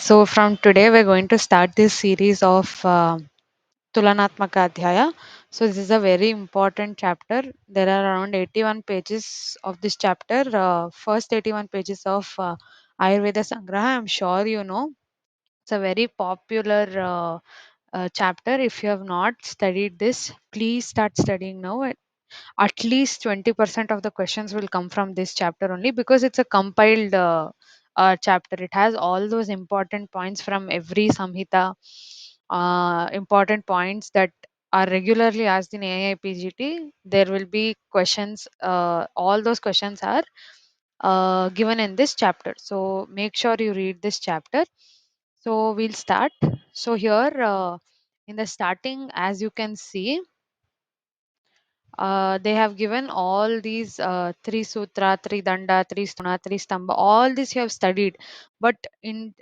So, from today, we're going to start this series of Tulanatmaka Adyaya. So, this is a very important chapter. There are around 81 pages of this chapter. First 81 pages of Ayurveda Sangraha. I'm sure you know. It's a very popular chapter. If you have not studied this, please start studying now. At least 20% of the questions will come from this chapter only because it's a compiled chapter. It has all those important points from every samhita, important points that are regularly asked in AIPGT. There will be questions. All those questions are given in this chapter. So make sure you read this chapter. So we'll start. So here in the starting, as you can see, they have given all these three sutra, three danda, three stuna, three stamba. All this you have studied, but in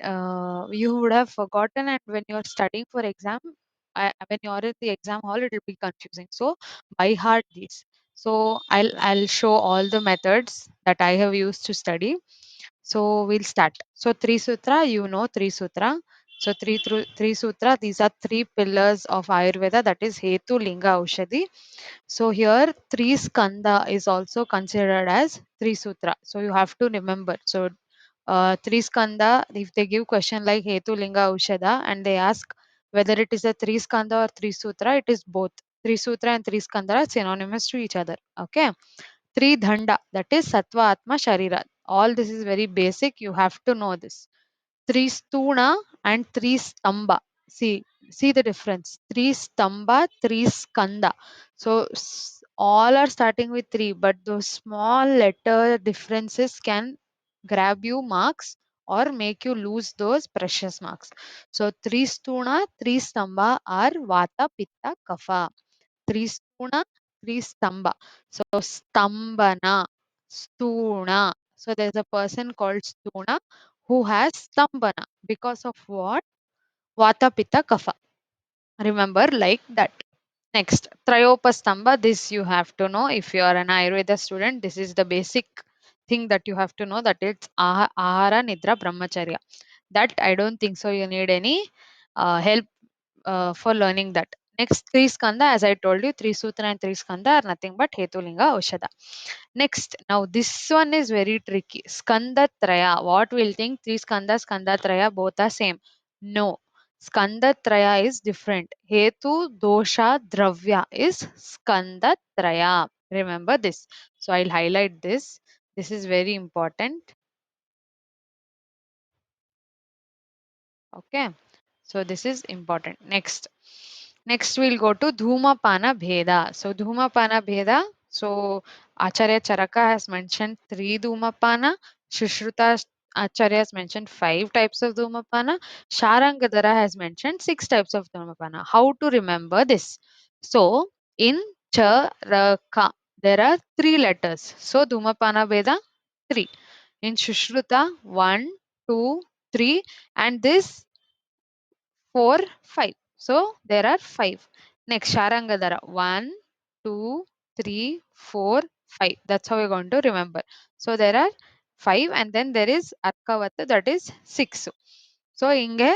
you would have forgotten. And when you are studying for exam, when you are in the exam hall, it will be confusing. So by heart these. So I'll show all the methods that I have used to study. So we'll start. So three sutra, you know three sutra. So three sutra. These are three pillars of Ayurveda. That is Hetu, Linga, Aushadhi. So here three skanda is also considered as three sutra. So you have to remember. So three skanda, if they give question like Hetu Linga Ushada and they ask whether it is a three skanda or three sutra, it is both. Three sutra and three skanda are synonymous to each other. Okay. Three dhanda, that is Sattva Atma Sharira. All this is very basic. You have to know this. Three stuna and three stamba. See the difference. Three stamba, three skanda. So all are starting with three, but those small letter differences can grab you marks or make you lose those precious marks. So three stuna, three stamba are vata, pitta, kapha. Three stuna, three stamba. So stambana, stuna. So there's a person called stuna who has stambana because of what? Vata, pitta, kapha. Remember like that. Next, Trayopastamba. This you have to know if you are an Ayurveda student. This is the basic thing that you have to know, that it's Ahara, Nidra, Brahmacharya. That I don't think so. You need any help for learning that. Next, three skanda, as I told you, three sutra and three skanda are nothing but Hetulinga Aushada. Next, now this one is very tricky. Skanda Traya. What we'll think? Three skanda, skanda Traya, both are same. No. Skanda Traya is different. Hetu, dosha, dravya is skanda Traya. Remember this. So I'll highlight this. This is very important. Okay. So this is important. Next we'll go to Dhumapana Bheda. So Dhumapana Bheda. So Acharya Charaka has mentioned three Dhumapana. Shushruta Acharya has mentioned five types of Dhumapana. Sharangadara has mentioned six types of Dhumapana. How to remember this? So in Charaka there are three letters. So Dhumapana Bheda three. In Shushruta one, two, three, and this 4, 5. So there are 5. Next, Sharangadara 1, 2, 3, 4, 5. That's how we're going to remember. So there are 5, and then there is Arkavata, that is 6. So inge,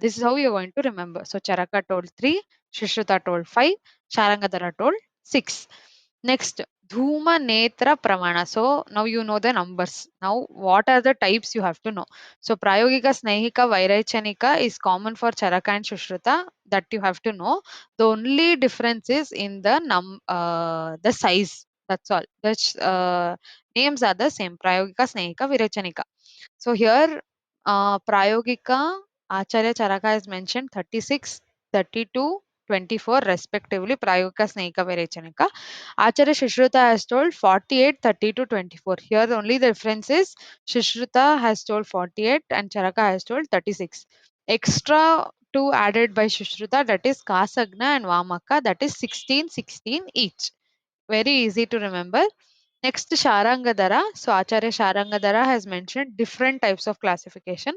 this is how you're going to remember. So Charaka told 3, Shishruta told 5, Sharangadara told 6. Next, Dhuma Netra Pramana. So now you know the numbers. Now what are the types you have to know? So Prayogika, Snehika, Vairaichanika is common for Charaka and Shushruta, that you have to know. The only difference is in the size. That's all. The names are the same. Prayogika, Snehika, Vairaichanika. So here, Prayogika, Acharya Charaka is mentioned 36, 32, 24 respectively. Prayogika, Snehika, Vairaichanika. Acharya Shishruta has told 48, 32, 24. Here only the difference is Shishruta has told 48 and Charaka has told 36. Extra two added by Shishruta, that is Kasagna and Vamaka, that is 16, 16 each. Very easy to remember. Next, Sharangadara. So Acharya Sharangadara has mentioned different types of classification.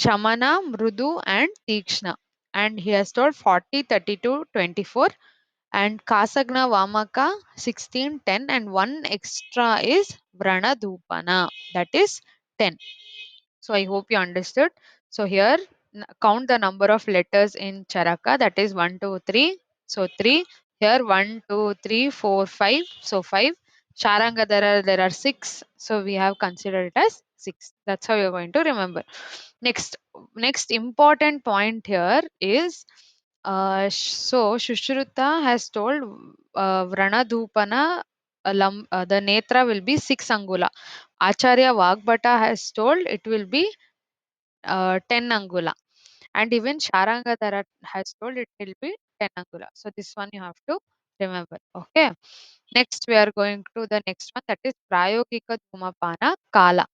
Shamana, Mrudu and Tikshna. And he has told 40, 32, 24. And Kasagna Vamaka 16, 10, and one extra is Vrana Dhupana, that is 10. So I hope you understood. So here count the number of letters in Charaka, that is 1, 2, 3. So 3. Here 1, 2, 3, 4, 5. So 5. Sharanga there are 6. So we have considered it as 6. That's how you're going to remember. Next next important point here is so Shushruta has told Vranadhupana the netra will be 6 angula. Acharya Vagbhata has told it will be 10 angula. And even Sharangadhara has told it will be 10 angula. So this one you have to remember. Okay. Next we are going to the next one, that is Prayogika Dhumapana Kala.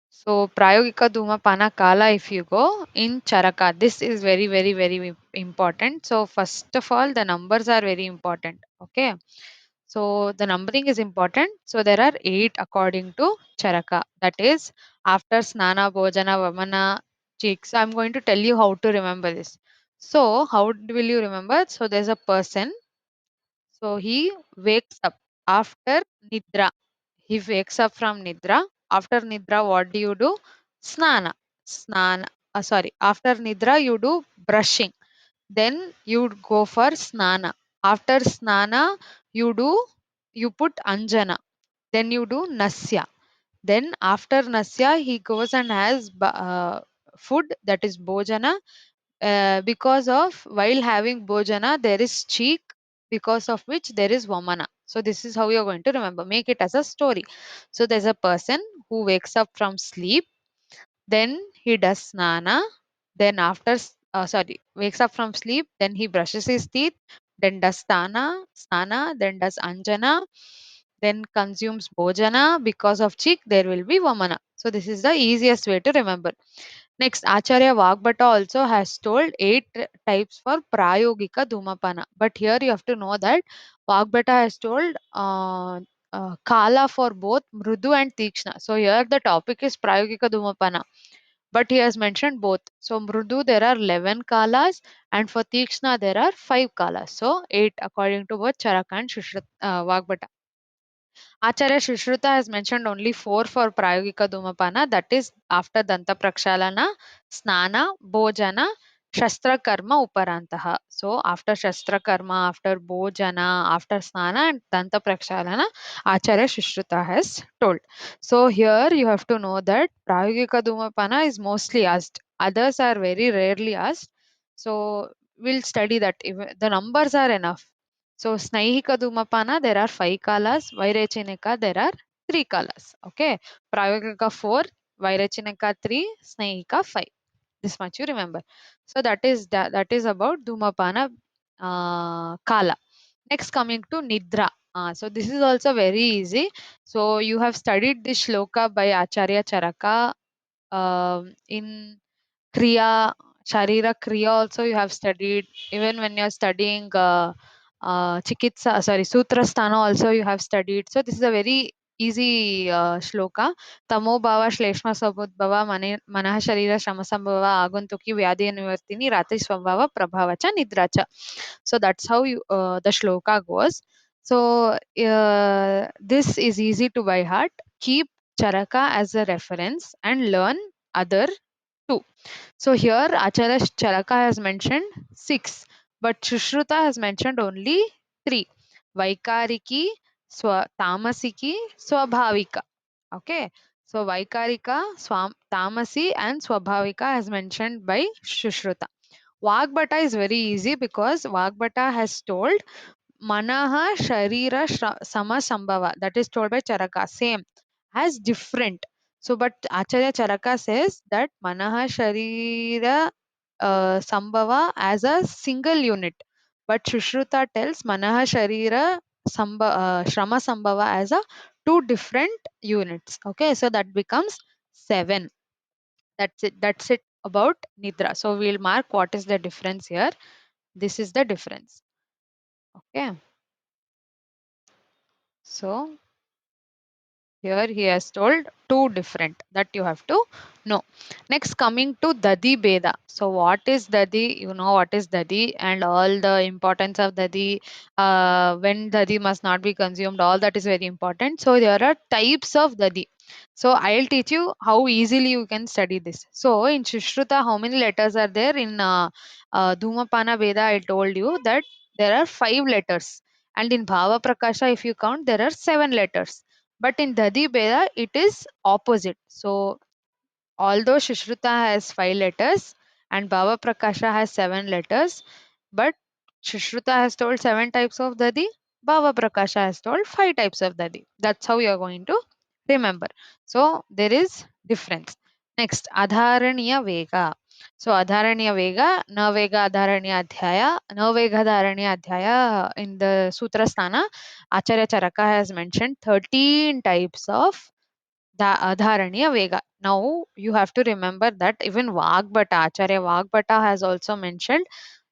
So Prayogika Dhumapana Kala, if you go in Charaka, this is very, very, very important. So first of all, the numbers are very important. Okay. So the numbering is important. So there are 8 according to Charaka. That is after Snana, Bhojana, Vamana, Chik. So I'm going to tell you how to remember this. So how will you remember? So there's a person. So he wakes up after Nidra. He wakes up from Nidra. After Nidra, what do you do? Snana. Snana. Sorry. After Nidra, you do brushing. Then you go for Snana. After Snana, you do you put Anjana. Then you do Nasya. Then after Nasya, he goes and has food, that is Bojana. Because of while having Bojana, there is cheek, because of which there is Vamana. So this is how you're going to remember. Make it as a story. So there's a person who wakes up from sleep, then he does snana, then sorry, wakes up from sleep, then he brushes his teeth, then does stana, then does anjana, then consumes bhojana. Because of chick, there will be vamana. So this is the easiest way to remember. Next, Acharya Vagbhata also has told 8 types for Prayogika Dhumapana. But here you have to know that Vagbhata has told Kala for both Mrudu and Tikshna. So here the topic is Prayogika Dhumapana. But he has mentioned both. So Mrudu there are 11 Kalas, and for Tikshna there are 5 Kalas. So 8 according to both Charaka and Vagbhata. Acharya Shushruta has mentioned only 4 for Prayogika Dhumapana, that is after Danta Prakshalana, Snana, Bhojana, Shastra Karma Uparantaha. So after Shastra Karma, after Bhojana, after Snana and Danta Prakshalana, Acharya Shushruta has told. So here you have to know that Prayogika Dhumapana is mostly asked. Others are very rarely asked. So we'll study that. If the numbers are enough. So Snaihika Dhumapana, there are 5 kalas. Vairachineka, there are 3 kalas. Okay. Prayogika 4, Vairachineka 3, Snaihika 5. This much you remember. So that is about Dhumapana kala. Next coming to Nidra. So this is also very easy. So you have studied this shloka by Acharya Charaka in Kriya, Sharira Kriya also you have studied. Even when you're studying Chikitsa, sorry, Sutrasthana also you have studied. So this is a very easy shloka. Tamo bhava shleshma sabudbhava manaha sharira shamasambhava aguntuki vyadhi nivartini rati swabhava prabhavacha nidracha. So that's how the shloka goes. So this is easy to by heart. Keep Charaka as a reference and learn other two. So here Acharya Charaka has mentioned 6, but Shushruta has mentioned only 3. Vaikariki, Tamasiki, Swabhavika. Okay. So Vaikarika, Tamasi and Swabhavika has mentioned by Shushruta. Vagbhata is very easy because Vagbhata has told Manaha Sharira Sama Sambhava. That is told by Charaka. Same as different. So, but Acharya Charaka says that Manaha Sharira Sambhava as a single unit. But Shushruta tells Manaha Sharira Shrama Sambhava as a 2 different units. Okay, so that becomes 7. That's it. That's it about Nidra. So we'll mark what is the difference here. This is the difference. Okay. So Here he has told two different that you have to know. Next, coming to Dadi Beda. So, what is Dadi? You know what is Dadi and all the importance of Dadi, when Dadi must not be consumed, all that is very important. So, there are types of Dadi. So, I'll teach you how easily you can study this. So, in Shushruta, how many letters are there? In Dhumapana Veda, I told you that there are 5 letters. And in Bhava Prakasha, if you count, there are 7 letters. But in Dadi Beda, it is opposite. So, although Shushruta has 5 letters and Bhava Prakasha has 7 letters, but Shushruta has told 7 types of Dadi, Bhava Prakasha has told 5 types of Dadi. That's how you are going to remember. So, there is difference. Next, Adharaniya Vega. So, Adharaniya Vega, Navega Adharaniya Adhyaya, Navega Adharaniya Adhyaya in the Sutra Sthana, Acharya Charaka has mentioned 13 types of the Adharaniya Vega. Now you have to remember that even Vagbhata, Acharya Vagbhata has also mentioned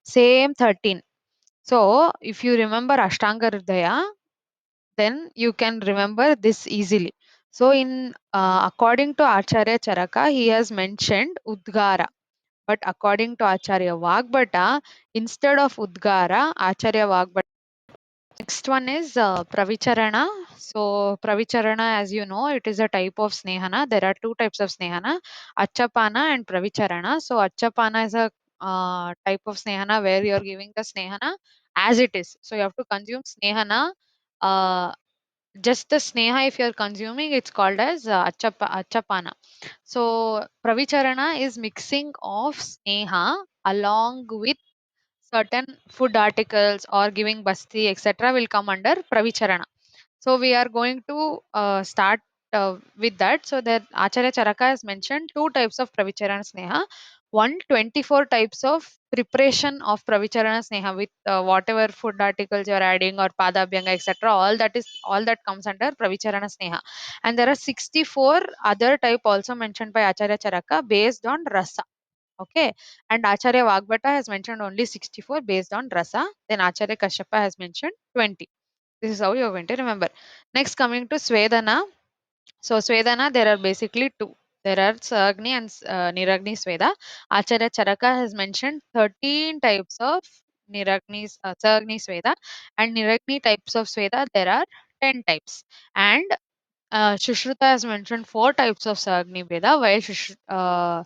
same 13. So if you remember Ashtanga Hridaya, then you can remember this easily. So in according to Acharya Charaka, he has mentioned Udgara. But according to Acharya Vagbhata, instead of Udgara, Acharya Vagbhata. Next one is Pravicharana. So, Pravicharana, as you know, it is a type of Snehana. There are two types of Snehana, Achapana and Pravicharana. So, Achapana is a type of Snehana where you are giving the Snehana as it is. So, you have to consume Snehana. Uh, just the Sneha, if you are consuming, it's called as Achapana. So, Pravicharana is mixing of Sneha along with certain food articles or giving basti etc will come under pravicharana. So we are going to start with that. So that Acharya Charaka has mentioned two types of pravicharana sneha. 124 types of preparation of pravicharana sneha with whatever food articles you are adding or padabhyanga etc, all that comes under pravicharana sneha. And there are 64 other type also mentioned by Acharya Charaka based on rasa. Okay. And Acharya Vagbhata has mentioned only 64 based on rasa. Then Acharya Kashyapa has mentioned 20. This is how you're going to remember. Next, coming to Svedana. So, Svedana, there are basically two. There are Sagni and Niragni Sveda. Acharya Charaka has mentioned 13 types of Sagni Sveda. And Niragni types of Sveda, there are 10 types. And Shushruta has mentioned 4 types of Sagni Veda, while Shushruta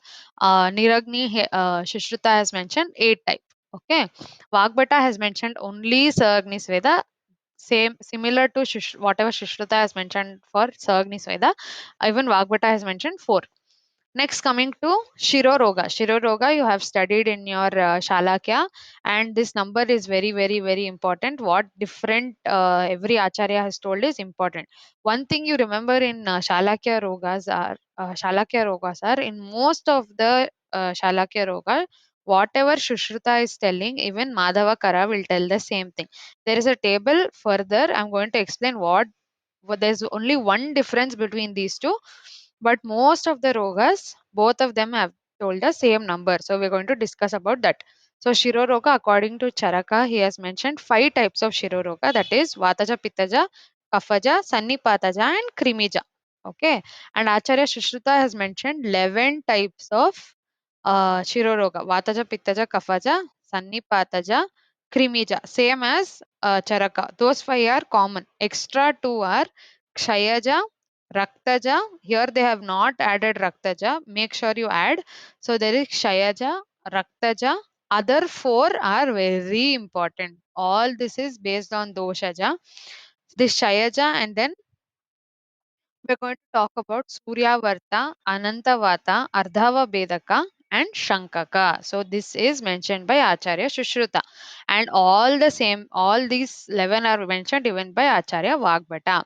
has mentioned 8 types. Okay. Vagbhata has mentioned only Sagni Veda, same similar to whatever Shushruta has mentioned for Sagni Veda. Even Vagbhata has mentioned 4. Next, coming to Shiroroga. Shiroroga, you have studied in your Shalakya, and this number is very, very, very important. What different every Acharya has told is important. One thing you remember in Shalakya Rogas are in most of the Shalakya Roga, whatever Shushruta is telling, even Madhava Kara will tell the same thing. There is a table further. I'm going to explain there's only one difference between these two, but most of the rogas, both of them have told the same number. So we're going to discuss about that. So Shiroroga, according to Charaka, he has mentioned 5 types of Shiroroga, that is Vataja, Pittaja, Kafaja, Sannipataja and Krimija. Okay. And Acharya Shushruta has mentioned 11 types of Shiroroga, Vataja, Pittaja, Kafaja, Sannipataja, Krimija. Same as Charaka. Those 5 are common. Extra 2 are Kshayaja, Raktaja. Here they have not added Raktaja. Make sure you add. So there is Kshayaja, Raktaja. Other 4 are very important. All this is based on Doshaja. This Shayaja, and then we're going to talk about Suryavarta, Anantavata, Ardhava Bedaka, and Shankaka. So this is mentioned by Acharya Shushruta. And all these 11 are mentioned even by Acharya Vagbhata.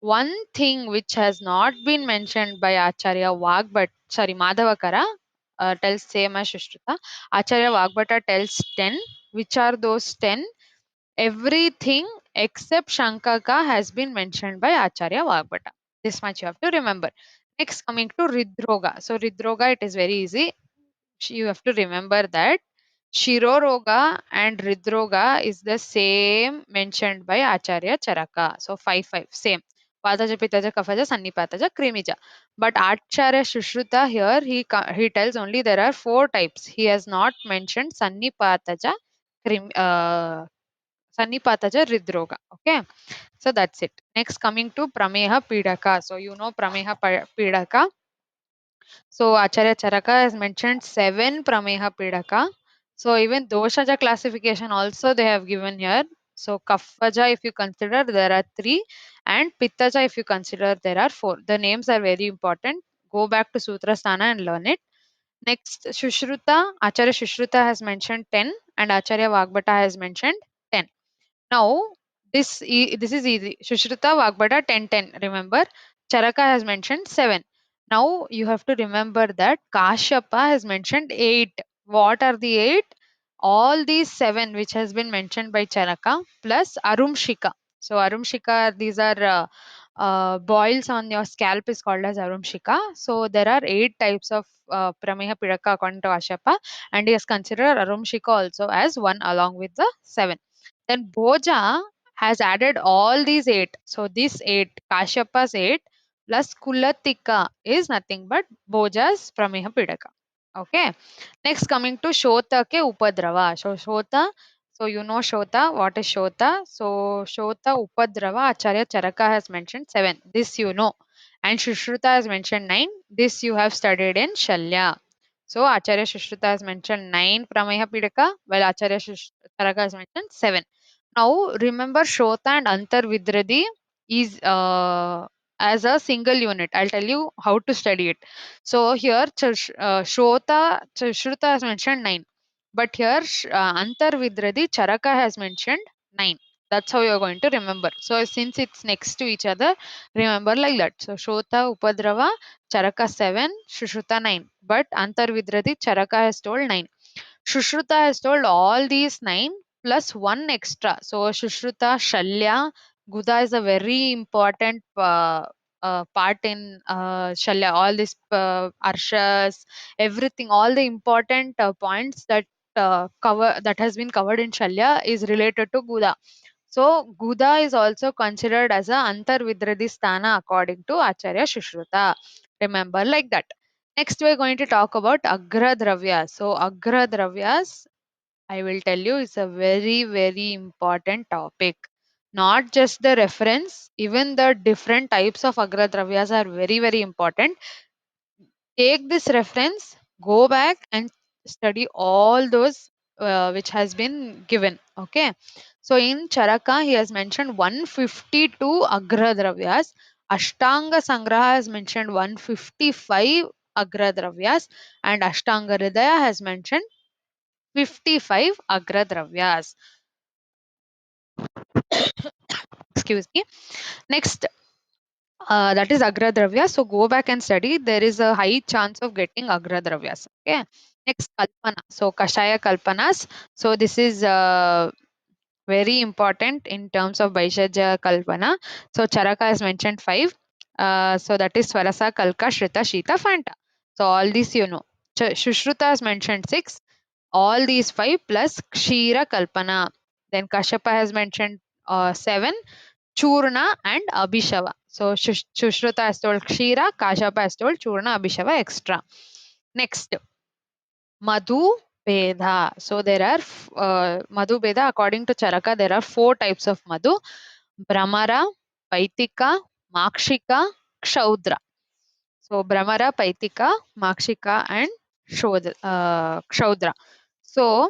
One thing which has not been mentioned by Acharya Madhavakara tells same as Shushruta. Acharya Vagbhata tells 10. Which are those 10? Everything except Shankaka has been mentioned by Acharya Vagbhata. This much you have to remember. Next, coming to Ridroga. So, Ridroga, it is very easy. You have to remember that Shiroroga and Ridroga is the same mentioned by Acharya Charaka. So, 5 5, same. Vataja, Pittaja, Kafaja, Sannipataja, Krimija. But Acharya Shushruta here, he tells only there are four types. He has not mentioned Sannipataja, Sannipataja, Hridroga. Okay, so that's it. Next, coming to Prameha Pidaka. So you know Prameha Pidaka. So Acharya Charaka has mentioned seven Prameha Pidaka. So even Doshaja classification also they have given here. So Kaphaja, if you consider, there are three, and Pittaja, if you consider, there are four. The names are very important. Go back to Sutra Sthana and learn it. Next, Shushruta, Acharya Shushruta has mentioned 10, and Acharya Vagbata has mentioned 10. Now, this is easy. Shushruta Vagbata 10 10. Remember, Charaka has mentioned 7. Now you have to remember that Kashyapa has mentioned 8. What are the 8? All these 7 which has been mentioned by Charaka plus Arumshika. So Arumshika, these are boils on your scalp is called as Arumshika. So there are 8 types of Prameha Pidaka according to Kashyapa, and he has considered Arumshika also as one along with the 7. Then Bhoja has added all these 8. So this 8, Kashyapa's 8 plus Kulatika is nothing but Bhoja's Prameha Pidaka. Okay. Next, coming to Shota ke Upadrava. So Shota, so you know Shota, what is Shota? So Shota Upadrava, Acharya Charaka has mentioned 7. This you know. And Shushruta has mentioned 9. This you have studied in Shalya. So Acharya Shushruta has mentioned 9 Prameha Pidaka, while Acharya Charaka has mentioned 7. Now remember Shota and Antar Vidradi is as a single unit. I'll tell you how to study it. So here Shruta has mentioned 9. But here Antar Vidradi Charaka has mentioned 9. That's how you're going to remember. So since it's next to each other, remember like that. So Shota Upadrava Charaka 7, Shushruta 9. But Antar Vidradi Charaka has told 9. Shushruta has told all these 9 plus 1 extra. So Shushruta, Shalya, Guda is a very important part in Shalya. All these arshas, everything, all the important points that cover that has been covered in Shalya is related to Guda. So Guda is also considered as a Antar Vidradi Sthana according to Acharya Shushruta. Remember like that. Next, we're going to talk about Agra Dravyas. So, Agra Dravyas, I will tell you, is a very, very important topic. Not just the reference, even the different types of Agra Dravyas are very, very important. Take this reference, go back and study all those which has been given. Okay. So in Charaka, he has mentioned 152 Agra Dravyas. Ashtanga Sangraha has mentioned 155 Agra Dravyas, and Ashtanga Hridaya has mentioned 55 Agra Dravyas. Excuse me. Next, that is Agra Dravya. So go back and study. There is a high chance of getting Agra Dravyas. Okay. Next, Kalpana. So Kashaya Kalpanas. So this is very important in terms of Baishaja Kalpana. So Charaka has mentioned 5. So that is Swarasa, Kalka, Shrita, Shita, Fanta. So all these you know. Shushruta has mentioned 6. All these 5 plus Kshira Kalpana. Then Kashyapa has mentioned 7. Churna and Abhishava. So Shushruta has told Kshira, Kashyapa has told Churna, Abhishava extra. Next, Madhu Beda. So there are Madhu Beda. According to Charaka, there are 4 types of Madhu: Brahmara, Paitika, Makshika, Kshaudra. So Brahmara, Paitika, Makshika, and Kshaudra. So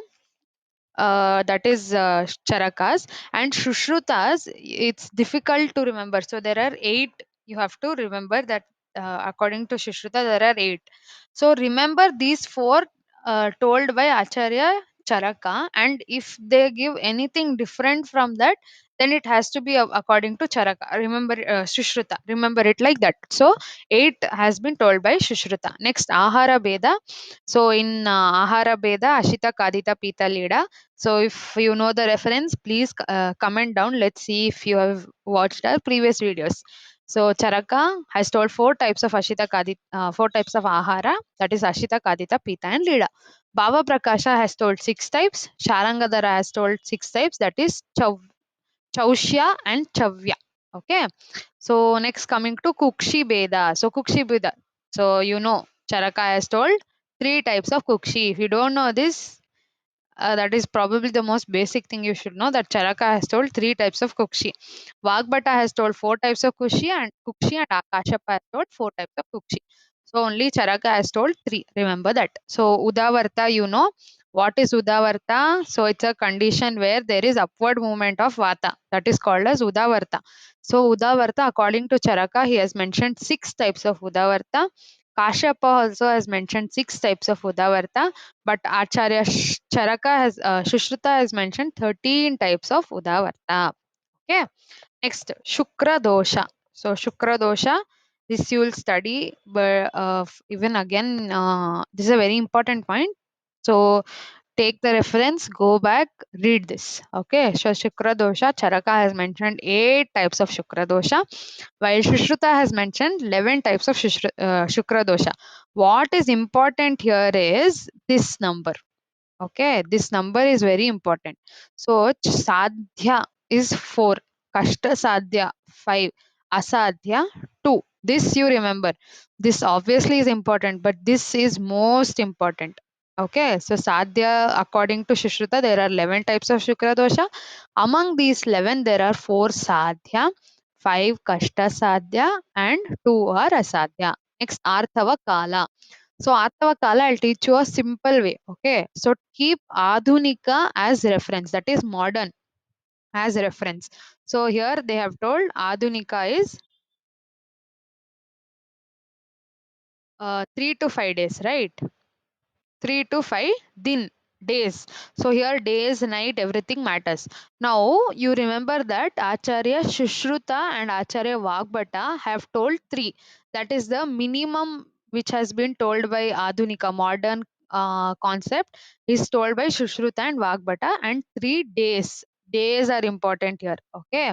that is charakas, and shushrutas, it's difficult to remember. So there are 8. You have to remember that according to shushruta there are 8. So remember these 4 told by Acharya Charaka, and if they give anything different from that, then it has to be according to Charaka. Remember Shushruta. Remember it like that. So 8 has been told by Shushruta. Next, Ahara Beda. So in Ahara Beda, Ashita Kadita Pita Leda. So if you know the reference, please comment down. Let's see if you have watched our previous videos. So Charaka has told 4 types of Ashita Kadita, 4 types of Ahara, that is Ashita, Kadita, Pita and Leda. Baba Prakasha has told 6 types. Sharangadara has told 6 types, that is Chaushya and Chavya. Okay. So next coming to Kukshi Beda. So Kukshi Beda. So Charaka has told three types of Kukshi. If you don't know this, that is probably the most basic thing you should know, that Charaka has told three types of Kukshi. Vagbata has told four types of Kukshi and Akashapa has told four types of Kukshi. So only Charaka has told three. Remember that. So Udavarta, what is Udavarta? So it's a condition where there is upward movement of Vata. That is called as Udavarta. So Udavarta, according to Charaka, he has mentioned six types of Udavarta. Kashyapa also has mentioned six types of Udavarta, but Acharya Charaka Shushruta has mentioned 13 types of Udavarta. Okay. Next, Shukra dosha. So Shukra dosha, this you will study, but even again, this is a very important point. So take the reference, go back, read this. Okay. So Shukra dosha, Charaka has mentioned 8 types of Shukra dosha, while Shushruta has mentioned 11 types of Shukra dosha. What is important here is this number. Okay, this number is very important. So sadhya is 4, kashta sadhya 5, asadhya 2. This you remember. This obviously is important, but this is most important. Okay, so sadhya, according to Shishruta, there are 11 types of Shukra dosha. Among these 11, there are 4 sadhya, 5 kashta sadhya, and 2 are asadhya. Next, arthava kala. So Atava Kala, I'll teach you a simple way. Okay. So keep Adhunika as reference. That is modern as reference. So here they have told Adhunika is 3 to 5 days, right? 3 to 5 din days. So here days, night, everything matters. Now you remember that Acharya Shushruta and Acharya Vagbata have told three. That is the minimum which has been told by Adhunika, modern concept is told by Shushruta and Vagbata, and 3 days. Days are important here. Okay.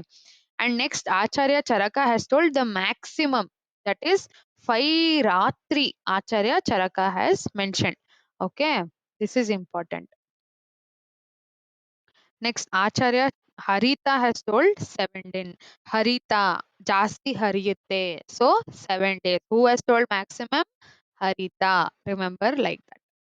And next, Acharya Charaka has told the maximum, that is 5 Ratri. Acharya Charaka has mentioned. Okay, this is important. Next, Acharya Harita has told 7 days. Harita, Jasti Hariyate. So 7 days. Who has told maximum? Harita. Remember like that.